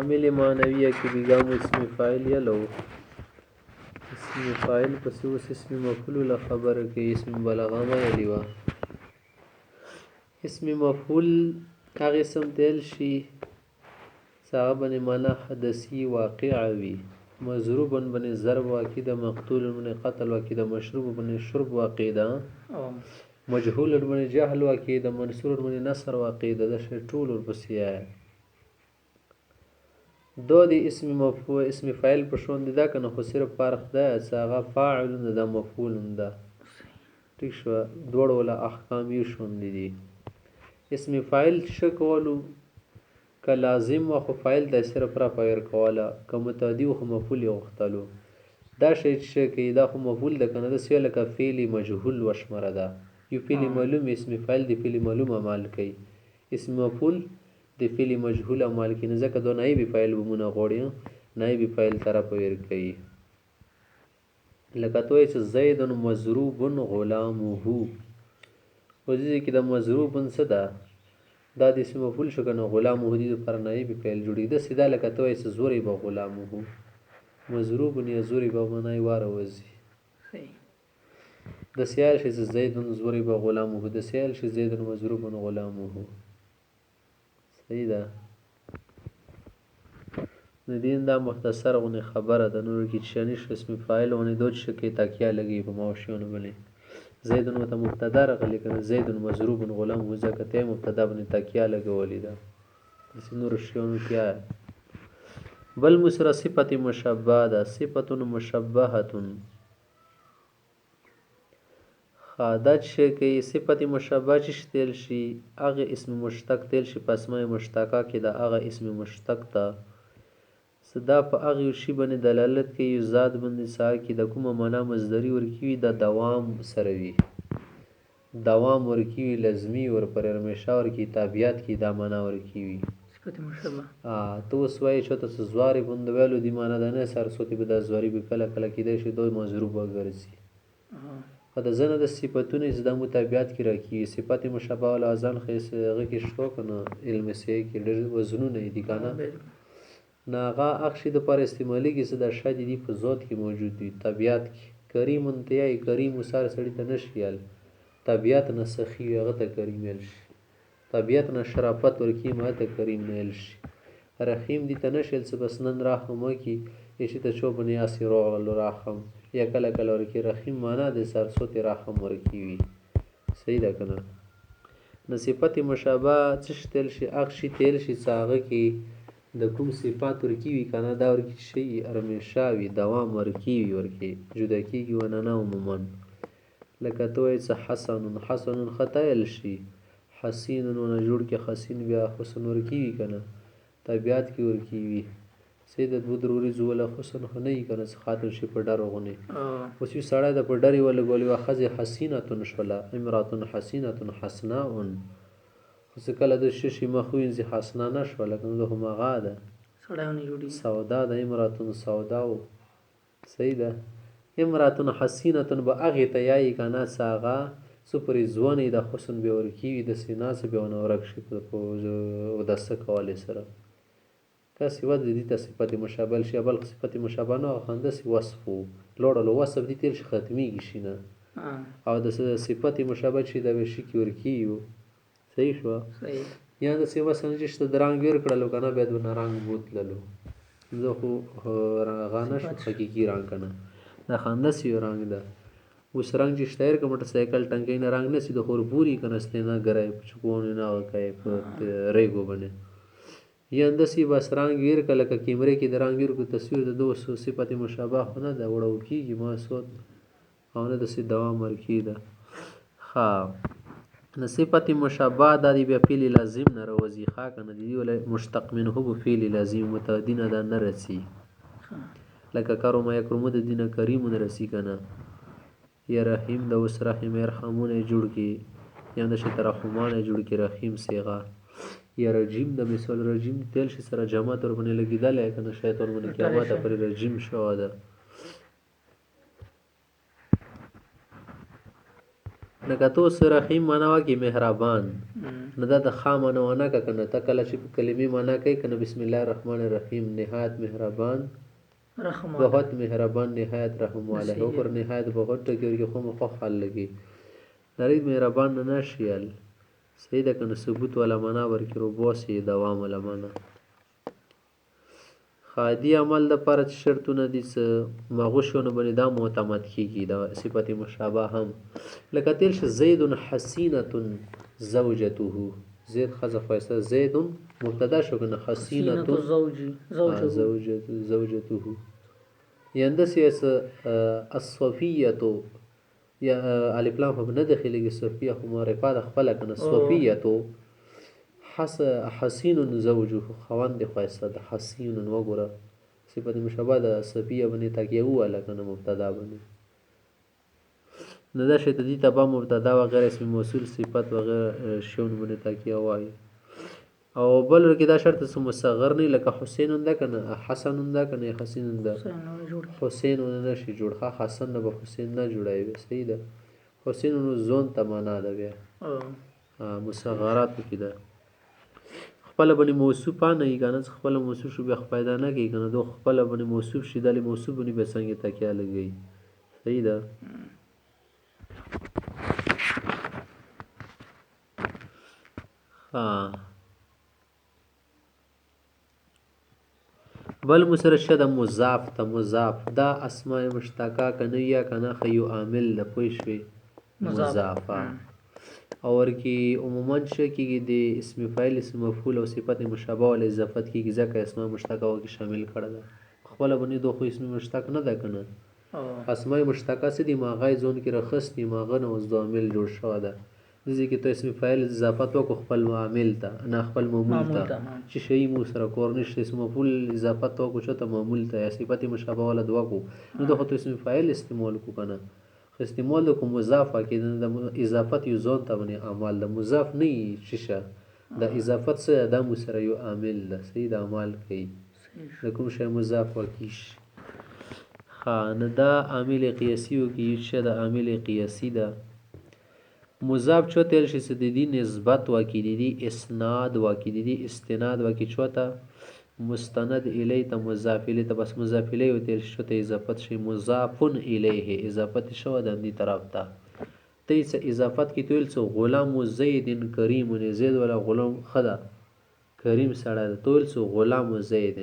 عوامل معنویه کې بیګام اسم فاعل یلو اسم فاعل پس اوس اسم مفعول له خبره کې اسم بلغه ما یلیوا اسم مفعول هغه اسم تل شي صاحب باندې معنا حدثي واقع وي مضروب باندې ضرب واقع ده مقتول باندې قتل واقع ده مشروب باندې شرب واقع ده مجهول باندې جهل واقع ده منصور باندې نصر واقع ده د ټول ورپسې دو دی اسم مفعول اسم فاعل په شون دي دا کنه خو صرف فرق ده چې هغه فاعل نه ده مفعول ده ٹھیک شو دوړ ولا احکام یې شون دي اسم فاعل شکولو که لازم و خو فاعل د صرف را پایر کوله که متعدی خو مفعول یې غوښتلو دا شی چې کې دا خو مفعول ده کنه د سیاله کا فعل مجهول وشمره ده یو فعل معلوم اسم فاعل دی فعل معلوم عمل کوي اسم مفعول د فعل مجهول عمل کې نه ځکه دوه نایب فاعل بمونه غوړي نایب فاعل طرف ور کوي لکه توې چې زید مضروب غلامه وځي کې د مضروب څه ده دا د اسم مفعول شو کنه غلامه دي پر نایب فاعل جوړي د سیده لکه توې چې زوري به غلامه مضروب نه زوري به منای واره وځي د سیال شي زید زوري به غلامه د سیال شي زید مضروب غلامه صحیح ده د دین دا مختصر غونې خبره ده نور کې چانیش اسم فاعل ونه دوه شکې تکیه لګي په ماوشونه بلې زید نو ته مبتدا راغلی کنه زید مضروب غلام وزکته مبتدا باندې تکیه لګولې ده اس نور شیونو کیا بل مسر صفت مشبهه ده صفت مشبهه خادت شي کې صفت مشابه چې تل شي هغه اسم مشتق تل شي په اسماء مشتقه کې دا هغه اسم مشتق ته صدا په هغه شی باندې دلالت کوي ذات باندې سا کې د کومه معنا مصدری ورکی د دوام سره وي دوام ورکی لازمی ور پر همیشه ورکی تابعیت کې دا معنا ورکی وي صفت مشابه تو سوای چې تاسو زواري بند ویلو دی معنا د نه سر صوتي به د زواري به کله کله کې د شی دوه مضروب وګرځي د زنه د صفاتونو زده مطابقت کې راکی صفات مشابه ول ازل خیسه کې شتو کنه علم سي کې ډېر وزنونه دي کنه ناغه اخشي د پر استعمالي کې صدا شادي دي په ذات کې موجود دي طبيعت کې کریم انتهای کریم وسار سړی ته نشیل طبيعت نه سخي هغه ته کریم ال شي طبيعت نه شرافت ورکی ماته کریم نه ال شي رحیم دي ته نشیل څه بس نن راخمو کې چې ته چوب نه یاسي روغ راخم یا کله کله ورکی رحیم معنا د سرسوت رحم ورکی وي صحیح ده کنه نصفت مشابه تشتل شي اخشي تل شي ساغه کې د کوم صفات ورکی وي کنه دا ورکی شي ارمشاوي دوام ورکی وي ورکی جدا کیږي وننه عموما لکه توې څه حسن خطایل شي حسین ونه جوړ کې حسین بیا حسن ورکی وي کنه طبيعت کې ورکی وي سید د ضروري زوله حسن خنه کنه خاطر شي په ډار غونې اوس یو سړی د په ډاری ول ګولې واخذ حسینه شولا امراتن حسینه حسناء اوس کله د ششي مخوین زی حسنا نشو لکه نو هم غاده سړیونه جوړي سودا د امراتن سودا سیده امراتن حسینه به اغه تیای کنه ساغه سپر زونه د حسن به ورکی د سینا سه به ونه ورکشي په د سکواله سره کسی ود دي ته صفت مشابه شي بل صفت مشابه نه خندسي وصفو لوړلو وصف دي تل ختميږي شینه او د صفت مشابه شي د وشي کی ورکیو صحیح شو صحیح یا د سیوا سنجشت درنګ ور کړلو کنه به د رنگ بوتللو زه خو غانه شو حقيقي رنگ کنه دا خندسي رنگ ده اوس رنگ چې شتایر کوم موټر سایکل ټنګي نه رنگ نسی د خور پوری کنه ستنه غره چکونه نه کوي په ریګو باندې یا اندسی بس رنگ ویر کله ک کیمرې کې د رنگ ویر کو تصویر د 200 صفات مشابه نه دا وړو کیږي ما صوت او نه د سي دوام ورکی ده ها صفات مشابه د دی په فعل لازم نه روزي ښا کنه دی ول مشتق منه به فعل لازم متعدین ده نه رسی لکه کارو ما یکرمو د دینه کریم نه رسی کنه یا رحیم د وس رحیم يرحمونه جوړ کی یا د شترحمانه جوړ کی رحیم صيغه یا رجیم د مثال رجیم تل شي سره جماعت ور باندې لګیدل کنه شیطان باندې قیامت پر رجیم شو ده لکه تو سره رحیم معنا واکي مهربان نه دا د خا معنا ونه کنه ته کله چې کلمې معنا کوي کنه بسم الله الرحمن الرحیم نهایت مهربان बहुत मेहरबान नहायत रहम वाला है और नहायत बहुत टकी خو مخ حل لګي نری مهربان نه شیل صحیح ده کنه ثبوت ولا معنا ورکړو بوسي دوام ولا معنا خادي عمل د پر شرطونه دي څه مغشونه باندې دا معتمد کیږي دا صفت مشابه هم لکه تل ش زید حسینه زوجته زید خزه فیصله زید مبتدا شو کنه حسینه زوجته یندسیس الصفیه یا الف لام هم نه داخليږي صفیه خو معرفه د خپل کنه صفیه حسین زوجه خوان د خاصه د حسین وګوره صفت مشابه د صفیه باندې تکیه واله کنه مبتدا باندې نه دا شی تدی تبع مبتدا و غیر اسم موصول صفت و غیر شون باندې تکیه وای او بل کې دا شرط سم مصغر نه لکه حسین ده کنه حسن ده کنه حسین ده حسین نه شي جوړه حسن نه به حسین نه جوړای صحیح ده حسین نو زون ته معنا ده بیا مصغرات کې ده خپل باندې موصوف نه ای کنه خپل موصوف شو بیا پیدا نه کی کنه دو خپل باندې موصوف شي د موصوف باندې به څنګه تکیه لګی صحیح ده بل مسرشد مضاف ته مضاف دا اسماء مشتقه کنه یا کنه خیو عامل د پوښوي مضافه اور کی عموما شکیږي د اسم فاعل اسم مفعول او صفت مشابه ول اضافت کیږي ځکه اسماء مشتقه کې شامل کړل خپل باندې دوه اسم مشتق نه ده کنه اسماء مشتقه سي د ماغای زون کې رخص دي ماغه نو د عامل جوړ شو ده ځکه ته اسم فاعل اضافت وکړو خپل عامل ته نه خپل معمول ته چې شی مو سره کورنش اسم مفعول اضافت وکړو چې ته معمول ته صفت مشابه ول دوا کو نو دغه اسم فاعل استعمال کو کنه استعمال کوم مضاف کې د اضافت یو ځون ته باندې اعمال د مضاف نه شیشه د اضافت سره د مو سره یو عامل د سید اعمال کوي د کوم شی مضاف وکیش خان دا عامل قیاسی او کې یو شی د عامل قیاسی ده مضاف چوتل شي د دې نسبت وکړي دي اسناد وکړي دي استناد وکړي چوته مستند الی ته مضاف الی ته بس مضاف الی او تل شته اضافت شي مضاف الیه اضافت شو د دې طرف ته تیس اضافت کی تول سو غلام زید کریم زید ولا غلام خدا کریم سره تول سو غلام زید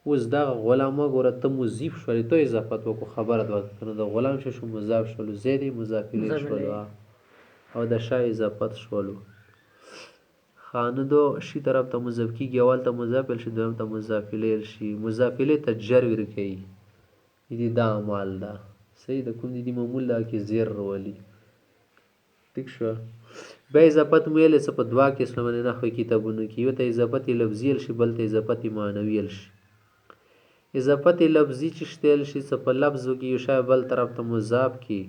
اوس دا غلام غره ته مضیف شول ته اضافت وکړو خبره ده کنه د غلام شو مضاف شول زید مضاف الیه شول او د شای اضافت شول خاندو شي طرف ته مضاف کیږي اول ته مضاف شي دویم ته مضاف الیه شي مضاف الیه ته جر ورکي دي دا مال دا صحیح د کوم دي معمول دا کې زیر ورولی ٹھیک شو به اضافت ویل څه په دوا کې اسلامي نه خو کتابونو کې یو ته اضافت لفظي شي بل ته اضافت معنوي شي اضافت لفظي چې شتل شي څه په لفظ کې یو شای بل طرف ته مضاف کی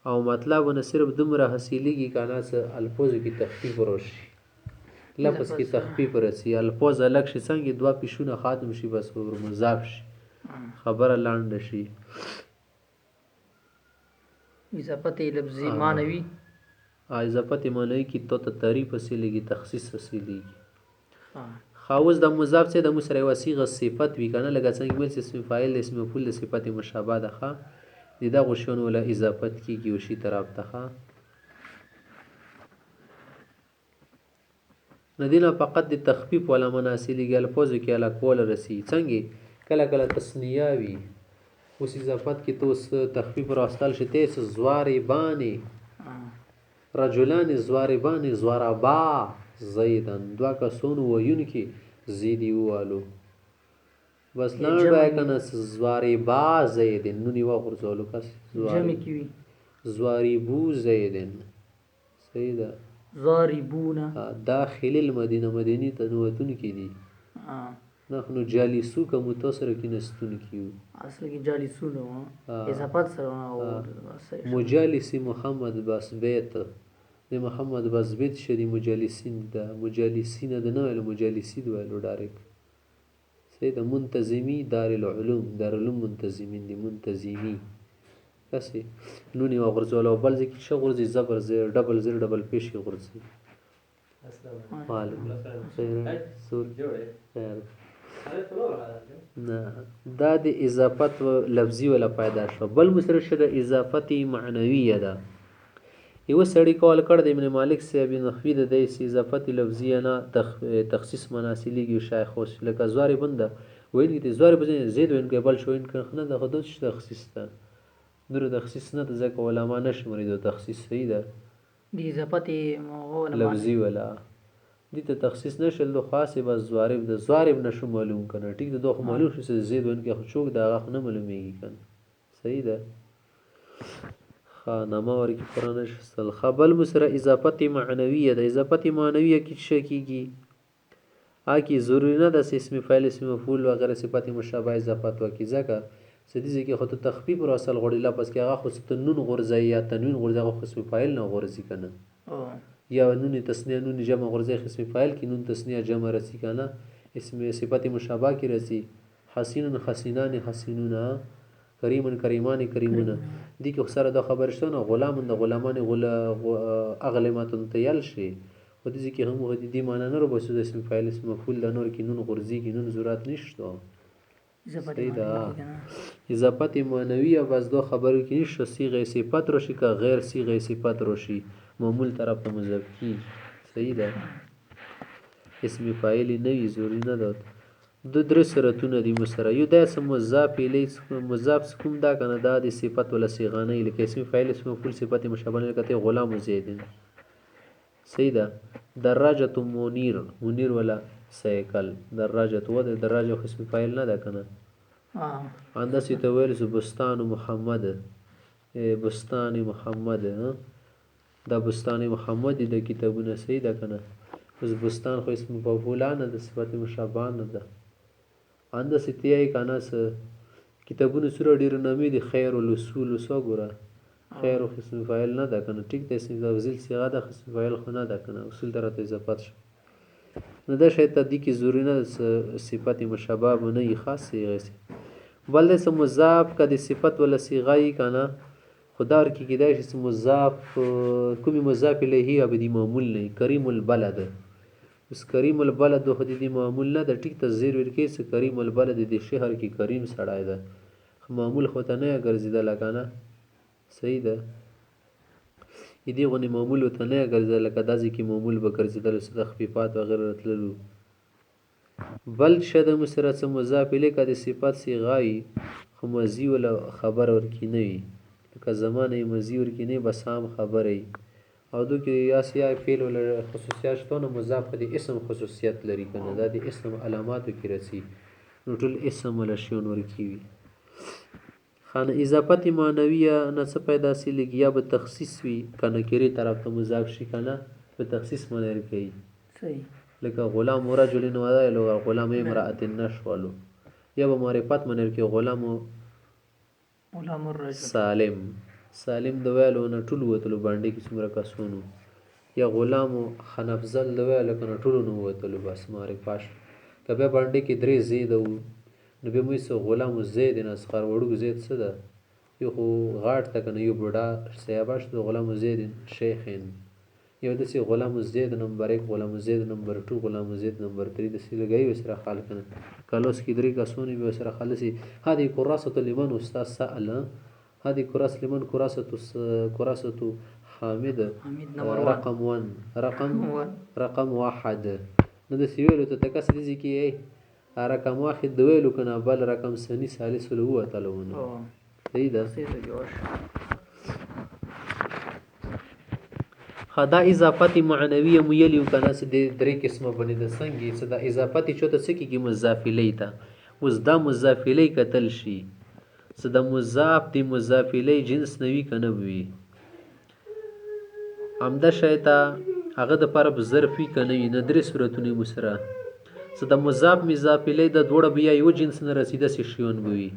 او مطلب نه صرف دومره حاصلېږي کنه څه الفاظ کې تخفیف ورشي لفظ کې تخفیف ورسي الفاظ الګ شي څنګه دوا پښونه ختم شي بس ور مضاف شي خبره لاند شي اضافت لفظي معنوي اضافت معنوي کې تو ته تعریف وسیلېږي تخصیص وسیلېږي خاوز د مضاف څخه د مسره وسیغه صفت وی کنه لکه څنګه ویل اسم فاعل اسم مفعول صفت مشابه ده ښه دا غشون ولا اضافت کیږي وشي طرف ته ندینا فقط د تخفیف ولا مناسلیږي الفاظ کې علا کول رسی څنګه کله کله تسنیه وی اوس اضافت کې توس تخفیف راستل شته زواربانی رجلان زواربانی زواربا زیدن دوا کسون وین کې زیدی والو بس نه راځي کنه زواربا زیدن نو نیو غرزولو کس جمع کی زواربو زیدن صحیح ده زاربونا داخل المدینه مدینی ته نوتون کې دي نحنو جالسو کا متصر کې نستون کیو اصل کې جالسو نو اضافت سره مجالس محمد بس بیت د محمد بزبید شری مجلسین ده مجلسین د نه ویلو مجلسین ویلو ډایرکټ صحیح ده منتظمی دارالعلوم منتظمین دي منتظمی کسې نون یې وغورځول او بل ځای کې ښه غورځي زبر ډبل زر ډبل پیش یې غورځي نه دا د اضافت لفظي ولا پیدا شو بل مسره شه د اضافت معنویه ده یو سړی کول کړ د ابن مالک صاحب نحوی د دیس اضافت لفظیه نه تخصیص مناسلیږي شیخ اوس لکه زواری بنده وین کې زواری بزنه زید وین کې بل شوین کنه د حدود تخصیص ده نور تخصیص نه ځکه علما نشمري د تخصیص صحیح ده د اضافت لفظي ولا دي ته تخصیص نشل د خاصه بس زوارب نشو معلوم کنه ټیک ده دوه معلوم شو زید وین کې خو دا غ نه معلومیږي کنه صحیح ده خانما ورکی قرآن شسل خبل مسره اضافت معنویه ده اضافت معنویه کی څه کیږي آکی ضروری نه ده اسم فاعل اسم مفعول وغیرہ صفات مشابه اضافت وکي ځکه سدیزه کې خو ته تخفیف را اصل غړي لا پس کې هغه خو تنون غرزي یا تنوین غرزي هغه اسم فاعل نه غرزي کنه یا نون تسنیه نون جمع غرزي اسم فاعل کې نون تسنیه جمع رسی کنه اسم صفات مشابه کې رسی حسین حسینان حسینون کریمن کریمان کریمون دي کې سره د خبر شته نه غلام د غلامان اغلماتن تیل شي و دي کې هم دي معنی نه ربسو د اسم فاعل اسم مفعول د نور کې نون غرزي کې نون ضرورت نشته اضافت معنویه بس دو خبرو کې نشته صيغه صفت راشي که غیر صيغه صفت راشي معمول طرف ته مضاف کی صحیح ده اسم فاعل نه وي ضروري نه ده د درې صورتونه دي مسره یو د اسم مضاف الیه مضاف کوم دا کنه دا د صفت ولا صيغه نه لکه اسم فاعل اسم مفعول صفت مشابهه لکه غلام زید صحیح ده دراجه منیر ولا سیکل دراجه و د دراجه اسم فاعل نه ده کنه اندسی ته ویل بستان محمد بستان محمد دا بستان محمد د کتابونه صحیح ده کنه اوس بستان خو اسم مفعول نه د صفت مشابهه نه ده اندسی ته یې کنه کتابونه سره ډیر نامې دي خیر الاصول وسو ګره خیر اسم فاعل نه ده کنه ټیک د اسم ذل صيغه د اسم فاعل خو نه ده کنه اصول درته اضافت شو نه ده شی ته دي کې ضروري نه صفت مشابهه نه خاص صيغه بل د مضاف کدي صفت ولا صيغه کنه خدار کې کېدای شي مضاف کومي مضاف الیه ابدي معمول نه کریم البلد اس کریم البلد خو دې معمول نه د ټیک تذیر ورکې س کریم البلد د شهر کې کریم سړای ده معمول خو ته نه ګرځیدل کنه صحیح ده دې غونې معمول ته نه ګرځیدل لکه داسې کې معمول به ګرځیدل س تخفیفات وغیرہ راتللو بل شد مسره مضاف الیه کدي صفات صيغه خو مزي ولا خبر ورکی نه وي لکه زمانه مزي ورکی نه بس هم خبره او دو کې یا سیا فعل ولا خصوصیات شته نو مضاف دي اسم خصوصیت لري کنه دا دي اسم علاماتو کې رسی نو ټول اسم ولا شیون ورکی وي خانه اضافت معنویه نه څه پیدا سي لګیا به تخصیص وي کنه کېری طرف ته مضاف شي کنه په تخصیص معنی کوي صحیح لکه غلام رجل نو دا لو غلام امراه نشولو یا به معرفت منل کې غلام الرجل سالم د ویلو نه ټول وتلو باندې کې څومره کسونو یا غلام خنفزل د ویلو کنه ټول نو وتلو بس معرفت کبه باندې کې درې زید نو به مې سو غلام زید نه اسخر وړو زید څه ده یو غاټ تک نه یو بډا سیاباش د غلام زید شیخین یو د سی غلام زید نمبر 1 غلام زید نمبر 2 غلام زید نمبر 3 د سی لګي وسره خال کنه کالوس کی درې کسونه به وسره خالصي هذه کراسه لمن استاد سال هذه کراسه لمن کراسه حامد رقم 1 رقم 1 نو د سی ویلو ته تکس دي کی رقم 1 د ویلو کنه بل رقم ثاني ثالث له هو تلونه دی دا دا اضافت معنویه ميلي کنه د درې قسمه بنې د څنګه څه د اضافت چوته څه کې مضاف الیه تا اوس دا مضاف الیه کتل شي څه د مضاف دی مضاف الیه جنس نوي کنه وي عمده شیتا هغه د پر ظرفي کنه نه درې صورتونه مسره څه د مضاف الیه د دوړه بیا یو جنس نه رسیده شي شيون وي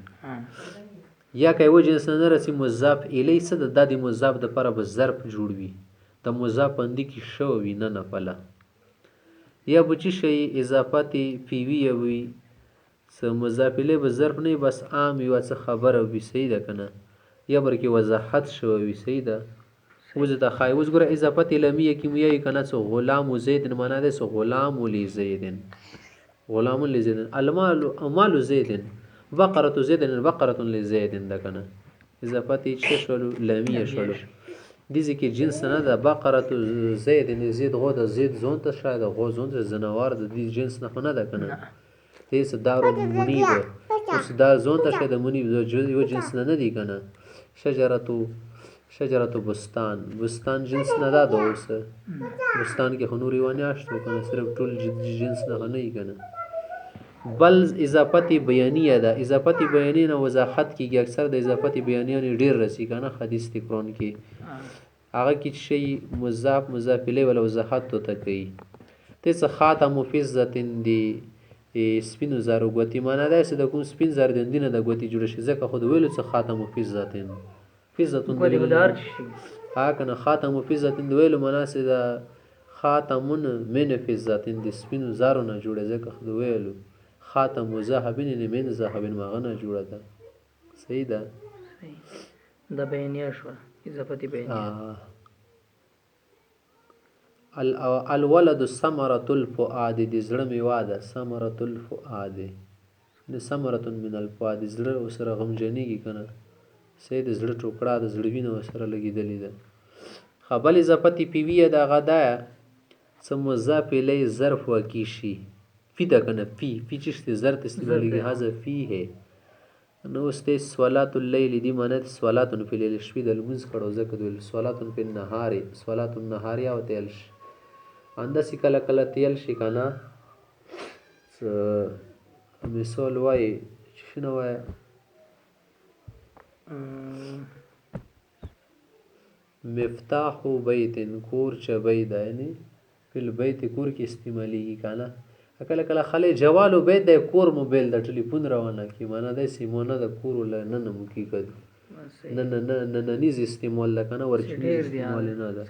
یا کوي جنس نه رسي مضاف الیه څه د مضاف د پر ظرف جوړوي د مضاف بندي کې شو وي نه نفله یا به چې شي اضافت پیوي وي څه مضاف الیه به ظرف نه بس عام یو څه خبره وي صحیح ده که نه یا بر کې وضاحت شوی وي صحیح ده اوس د خای اوس ګوره اضافت لمیه کې مو یې که نه څه غلام زید معنا ده څه غلام لزید غلام لزید المال مال زید بقرة زید بقرة لزید ده که نه اضافت څه شولو لمیه شولو دیزی کې جنس نه ده بقرة زید زید غو د زید زون ته شاید غو زون ته زنوار د دې جنس نه نه ده که نه دیس دار منیب اوس دا زون ته شاید منیب یو جنس نه دی که نه شجرة بستان بستان جنس نه ده د اوس بستان کې خو نور یوه میاشت و که نه صرف ټول جنس نه نه که نه بل اضافت بیانیه ده اضافت بیانیه نه وضاحت کېږي اکثر د اضافت بیانیه نه ډېر رسي که نه حدیث قرآن کې هغه کې شی مضاف مضاف الیه ولا وضاحت ته کوي ته څه خاتم فضة دی سپینو زرو ګوتې معنا ده چې د کوم سپین زر د دینه د ګوتې جوړه شي ځکه خو د ویلو څه خاتم فضة ها کنه خاتم فضة د ویلو معنا چې د خاتمون من فضة د سپینو زرو نه جوړه ځکه خو د ویلو خاتم ذهبین نه من ذهبین ماغه نه جوړه ده صحیح ده دا بیانیه شو اضافت بیانیه الولد ثمرة الفؤاد د زړه میوه ده ثمرة الفؤاد نه ثمرة من الفؤاد زړه سره غمجنېږي که نه صحیح د زړه ټوکړه د زړه وینه سره لګېدلې ده خبل اضافت پیویه د هغه ده څه مضاف الیه ظرف واقع شي فی ده که نه فی چشت ظرف استعمالیږي هذا فی ہے نو اوس ته صلات اللیل دی معنی صلات فی اللیل شپې د لمونځ کړو ځکه د صلات فی النهار صلات النهار یا تل شي انداسې کله کله تیل شي که نه مثال وایي شنو وایي مفتاح بیت کور چبی ده یعنی فل بیت کور کې استعمالیږي که نه کله کله خلک جوالو بیت د کور موبایل د ټلیفون روانه کی معنا د سیمونه د کور له نن مو کی کړي نه نیز استعمال ده که نه ورچنی استعمال نه ده